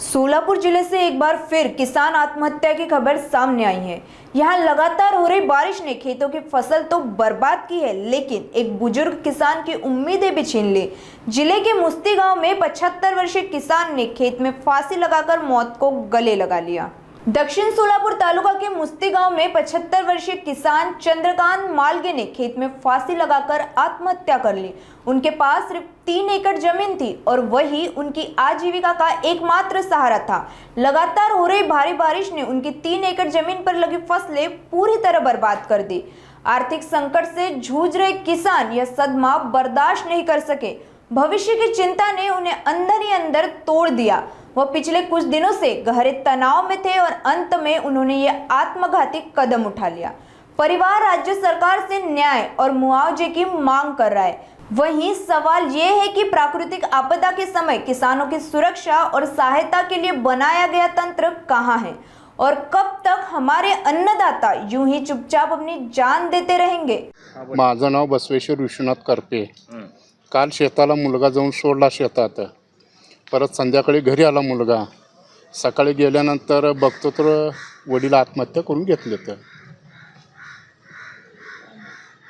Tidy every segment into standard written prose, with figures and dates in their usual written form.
सोलापुर जिले से एक बार फिर किसान आत्महत्या की खबर सामने आई है। यहाँ लगातार हो रही बारिश ने खेतों की फसल तो बर्बाद की है, लेकिन एक बुजुर्ग किसान की उम्मीदें भी छीन ली। जिले के मुस्ती गांव में 75 वर्षीय किसान ने खेत में फांसी लगाकर मौत को गले लगा लिया। दक्षिण सोलापुर तालुका के मुस्ती गांव में 75 वर्षीय किसान चंद्रकांत मालगे ने खेत में फांसी लगाकर आत्महत्या कर ली। उनके पास सिर्फ 3 एकड़ जमीन थी और वही उनकी आजीविका का एकमात्र सहारा था। लगातार हो रही भारी बारिश ने उनकी 3 एकड़ जमीन पर लगी फसलें पूरी तरह बर्बाद कर दी। आर्थिक संकट से जूझ रहे किसान यह सदमा बर्दाश्त नहीं कर सके। भविष्य की चिंता ने उन्हें अंदर ही अंदर तोड़ दिया। वह पिछले कुछ दिनों से गहरे तनाव में थे और अंत में उन्होंने ये आत्मघाती कदम उठा लिया। परिवार राज्य सरकार से न्याय और मुआवजे की मांग कर रहा है। वहीं सवाल ये है कि प्राकृतिक आपदा के समय किसानों की सुरक्षा और सहायता के लिए बनाया गया तंत्र कहां है और कब तक हमारे अन्नदाता यूं ही चुपचाप अपनी जान देते रहेंगे। माझं नाव बसवेश्वर विश्वनाथ करपे। काल शेताला मुलगा जाऊन सोडला शेतात, परत संध्याकाळी घरी आला मुलगा। सकाळी गेल्यानंतर बघतो तर वडील आत्महत्या करून घेतले। तर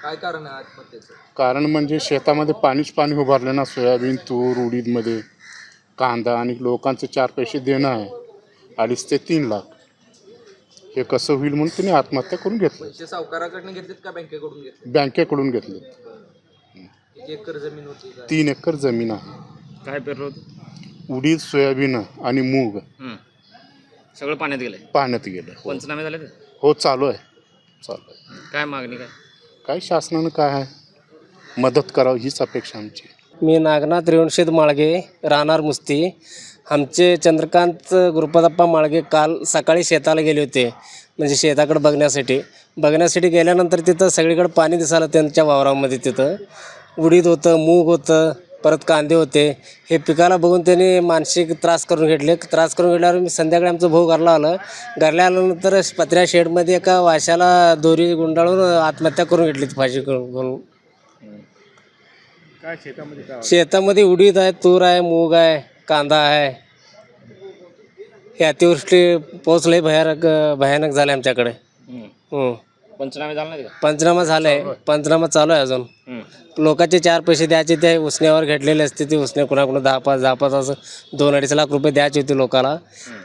काय कारण आहे आत्महत्येचं? कारण म्हणजे शेतामध्ये पाणीच पाणी उभारलं ना, सोयाबीन, तूर, उडीदमध्ये कांदा, आणि लोकांचे 4 पैसे देणं आहे 2.5 ते 3 लाख। हे कसं होईल म्हणून तिने आत्महत्या करून घेतली। पैसे सावकाराकडून घेतलेत का बँकेकडून घेतले? बँकेकडून घेतले। 1 एकर जमीन होती का? 3 एकर जमीन आहे। काय पेरलं होतं? उडीद, सोयाबीन आणि मूग सगळं पाण्यात गेलंय, पाण्यात गेलं। पंचनामे झाले. हो, चालू आहे। काय मागणी काय शासनानं काय आहे मदत करावं हीच अपेक्षा आमची। मी नागनाथ रेवणशेत माळगे, राहणार मुस्ती। आमचे चंद्रकांत गुरुपदप्पा माळगे काल सकाळी शेताला गेले होते, म्हणजे शेताकडे बघण्यासाठी गेल्यानंतर तिथं सगळीकडे पाणी दिसालं त्यांच्या वावरामध्ये। तिथं उडीद होतं, मूग होतं, परत कांदे होते। हे पिकाला बघून त्यांनी मानसिक त्रास करून घेतल्यावर मी संध्याकाळी आमचं भाऊ घरला आल्यानंतर पत्र्या शेडमध्ये एका वाशाला दोरी गुंडाळून आत्महत्या करून घेतली फाशी करून। काय शेतामध्ये उडीद आहे, तूर आहे, मूग आहे, कांदा आहे। हे अतिवृष्टी पाऊस लय भयानक झाले आमच्याकडे। पंचनामे झाले नाही का? पंचनामा झालाय, पंचनामा चालू आहे अजून। लोकांचे 4 पैसे द्यायचे, ते उसण्यावर घेतलेले असते। ते उसने कुणाकुणा 10-5 असं 2-2.5 लाख रुपये द्यायचे होते लोकाला।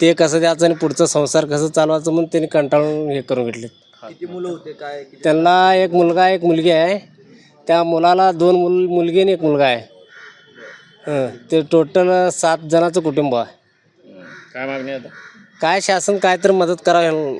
ते कसं द्यायचं आणि पुढचा संसार कसं चालवायचं म्हणून त्यांनी कंटाळून हे करून घेतले। किती मुलं होते काय? त्यांना 1 मुलगा 1 मुलगी आहे। त्या मुलाला 2 मुलगी आणि 1 मुलगा आहे। ते टोटल 7 जणांचं कुटुंब आहे। काय मागणी आता? काय शासन काय तर मदत करावं